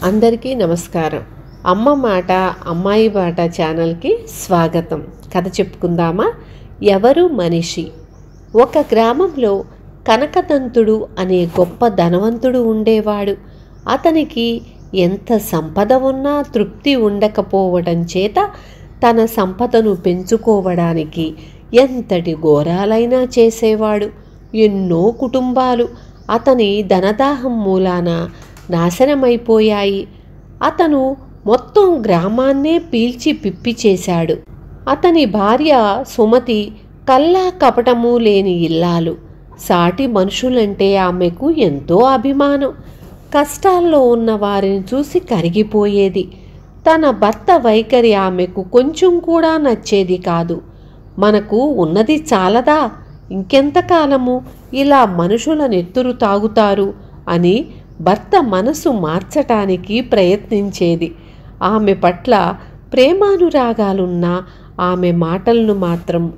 అందరికీ నమస్కారం. అమ్మ మాట అమ్మాయి బాట ఛానల్కి స్వాగతం. కథ చెప్పుకుందామా? ఎవరు మనిషి? ఒక గ్రామంలో కనకదంతుడు అనే గొప్ప ధనవంతుడు ఉండేవాడు. అతనికి ఎంత సంపద ఉన్నా తృప్తి ఉండకపోవడం చేత తన సంపదను పెంచుకోవడానికి ఎంతటి ఘోరాలైనా చేసేవాడు. ఎన్నో కుటుంబాలు అతని ధనదాహం మూలాన నాశనమైపోయాయి. అతను మొత్తం గ్రామాన్నే పీల్చి పిప్పి చేశాడు. అతని భార్య సుమతి కల్లా కపటము లేని ఇల్లాలు. సాటి మనుషులంటే ఆమెకు ఎంతో అభిమానం. కష్టాల్లో ఉన్న వారిని చూసి కరిగిపోయేది. తన భర్త వైఖరి ఆమెకు కొంచెం కూడా నచ్చేది కాదు. మనకు ఉన్నది చాలదా, ఇంకెంతకాలము ఇలా మనుషుల నెత్తురు తాగుతారు అని భర్త మనసు మార్చటానికి ప్రయత్నించేది. ఆమె పట్ల ప్రేమానురాగాలున్న ఆమె మాటలను మాత్రం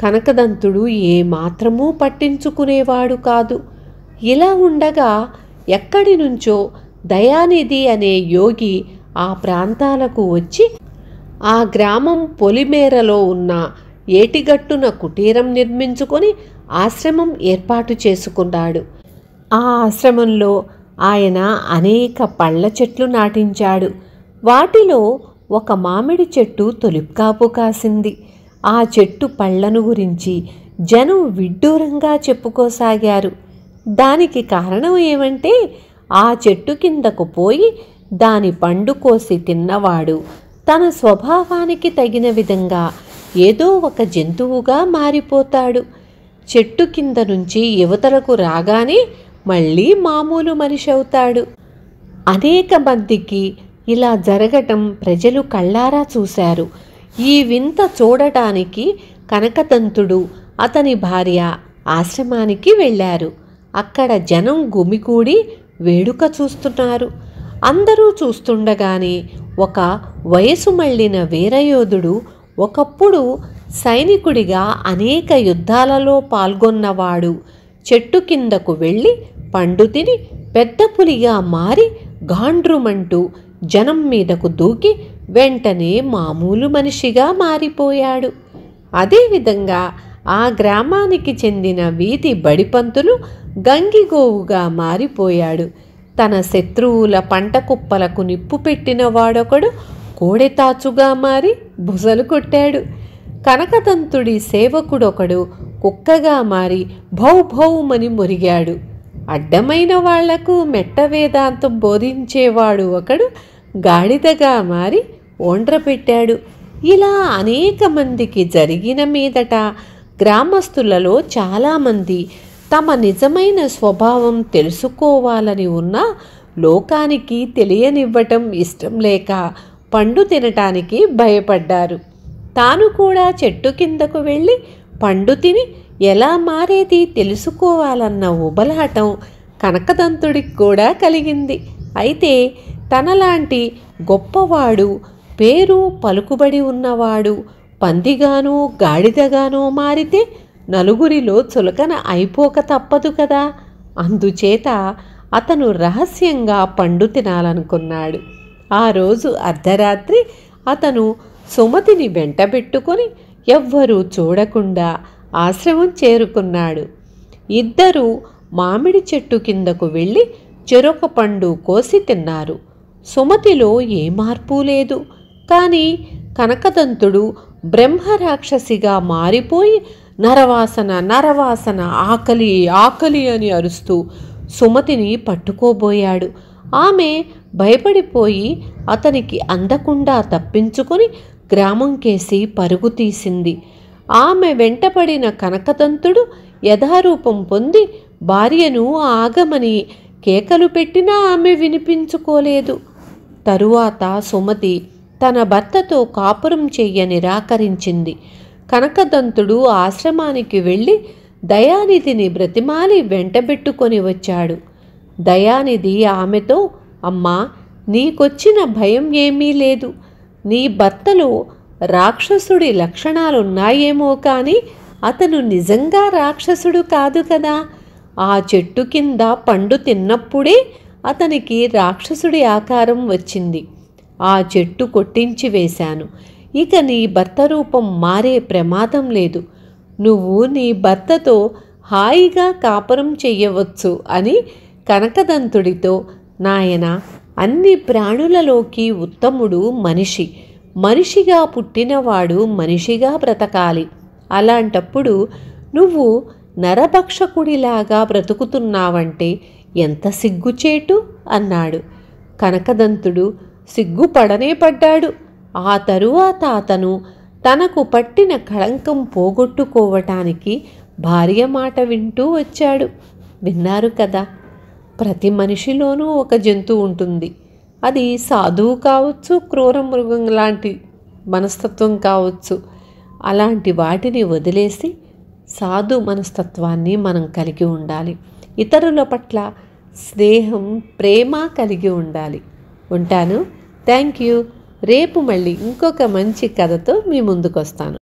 కనకదంతుడు ఏమాత్రమూ పట్టించుకునేవాడు కాదు. ఇలా ఉండగా ఎక్కడి నుంచో దయానిధి అనే యోగి ఆ ప్రాంతాలకు వచ్చి ఆ గ్రామం పొలిమేరలో ఉన్న ఏటిగట్టున కుటీరం నిర్మించుకొని ఆశ్రమం ఏర్పాటు చేసుకున్నాడు. ఆ ఆశ్రమంలో ఆయన అనేక పళ్ళ చెట్లు నాటించాడు. వాటిలో ఒక మామిడి చెట్టు తొలికాపు కాసింది. ఆ చెట్టు పళ్ళను గురించి జనం విడ్డూరంగా చెప్పుకోసాగారు. దానికి కారణం ఏమంటే ఆ చెట్టు కిందకు పోయి దాని పండు కోసి తిన్నవాడు తన స్వభావానికి తగిన విధంగా ఏదో ఒక జంతువుగా మారిపోతాడు. చెట్టు కింద నుంచి యువతలకు రాగానే మళ్ళీ మామూలు మనిషి అవుతాడు. అనేక మందికి ఇలా జరగటం ప్రజలు కళ్ళారా చూశారు. ఈ వింత చూడటానికి కనకదంతుడు అతని భార్య ఆశ్రమానికి వెళ్ళారు. అక్కడ జనం గుమికూడి వేడుక చూస్తున్నారు. అందరూ చూస్తుండగానే ఒక వయసు మళ్ళిన వీరయోధుడు, ఒకప్పుడు సైనికుడిగా అనేక యుద్ధాలలో పాల్గొన్నవాడు, చెట్టు కిందకు వెళ్ళి పండు తిని పెద్ద పులిగా మారి గాండ్రుమంటూ జనం మీదకు దూకి వెంటనే మామూలు మనిషిగా మారిపోయాడు. అదేవిధంగా ఆ గ్రామానికి చెందిన వీధి బడిపంతులు గంగిగోవుగా మారిపోయాడు. తన శత్రువుల పంట కుప్పలకు నిప్పు పెట్టిన వాడొకడు కోడెతాచుగా మారి బుసలు కొట్టాడు. కనకదంతుడి సేవకుడొకడు కుక్కగా మారి భౌ భౌమని మురిగాడు. అడ్డమైన వాళ్లకు మెట్ట వేదాంతం బోధించేవాడు ఒకడు గాడిదగా మారి ఓండ్ర పెట్టాడు. ఇలా అనేక మందికి జరిగిన మీదట గ్రామస్తులలో చాలామంది తమ నిజమైన స్వభావం తెలుసుకోవాలని ఉన్నా లోకానికి తెలియనివ్వటం ఇష్టం లేక పండు తినటానికి భయపడ్డారు. తాను కూడా చెట్టు కిందకు వెళ్ళి పండు తిని ఎలా మారేది తెలుసుకోవాలన్న ఉబలాటం కనకదంతుడికి కూడా కలిగింది. అయితే తనలాంటి గొప్పవాడు, పేరు పలుకుబడి ఉన్నవాడు పందిగానో గాడిదగానో మారితే నలుగురిలో చులకన అయిపోక తప్పదు కదా. అందుచేత అతను రహస్యంగా పండు తినాలనుకున్నాడు. ఆ రోజు అర్ధరాత్రి అతను సుమతిని వెంటబెట్టుకొని ఎవ్వరూ చూడకుండా ఆశ్రమం చేరుకున్నాడు. ఇద్దరూ మామిడి చెట్టు కిందకు వెళ్ళి చెరొక పండు కోసి తిన్నారు. సుమతిలో ఏ మార్పు లేదు. కానీ కనకదంతుడు బ్రహ్మరాక్షసిగా మారిపోయి నరవాసన నరవాసన, ఆకలి ఆకలి అని అరుస్తూ సుమతిని పట్టుకోబోయాడు. ఆమె భయపడిపోయి అతనికి అందకుండా తప్పించుకొని గ్రామం కేసి పరుగు తీసింది. ఆమె వెంటపడిన కనకదంతుడు యథారూపం పొంది భార్యను ఆగమని కేకలు పెట్టినా ఆమె వినిపించుకోలేదు. తరువాత సుమతి తన భర్తతో కాపురం చెయ్య నిరాకరించింది. కనకదంతుడు ఆశ్రమానికి వెళ్ళి దయానిధిని బ్రతిమాలి వెంటబెట్టుకొని వచ్చాడు. దయానిధి ఆమెతో, అమ్మా, నీకొచ్చిన భయం ఏమీ లేదు. నీ భర్తలో రాక్షసుడి లక్షణాలున్నాయేమో కానీ అతను నిజంగా రాక్షసుడు కాదు కదా. ఆ చెట్టు కింద పండు తిన్నప్పుడే అతనికి రాక్షసుడి ఆకారం వచ్చింది. ఆ చెట్టు కొట్టించి వేశాను. ఇక నీ భర్త రూపం మారే ప్రమాదం లేదు. నువ్వు నీ భర్తతో హాయిగా కాపురం చెయ్యవచ్చు అని కనకదంతుడితో, నాయన, అన్ని ప్రాణులలోకి ఉత్తముడు మనిషి. మనిషిగా పుట్టినవాడు మనిషిగా బ్రతకాలి. అలాంటప్పుడు నువ్వు నరభక్షకుడిలాగా బ్రతుకుతున్నావంటే ఎంత సిగ్గుచేటు అన్నాడు. కనకదంతుడు సిగ్గుపడనే పడ్డాడు. ఆ తరువాత అతను తనకు పట్టిన కళంకం పోగొట్టుకోవటానికి భార్య మాట వింటూ వచ్చాడు. విన్నారు కదా, ప్రతి మనిషిలోనూ ఒక జంతువు ఉంటుంది. అది సాధువు కావచ్చు, క్రూర మృగం లాంటి మనస్తత్వం కావచ్చు. అలాంటి వాటిని వదిలేసి సాధు మనస్తత్వాన్ని మనం కలిగి ఉండాలి. ఇతరుల పట్ల స్నేహం, ప్రేమ కలిగి ఉండాలి. ఉంటాను. Thank you. రేపు మళ్ళీ ఇంకొక మంచి కథతో మీ ముందుకు వస్తాను.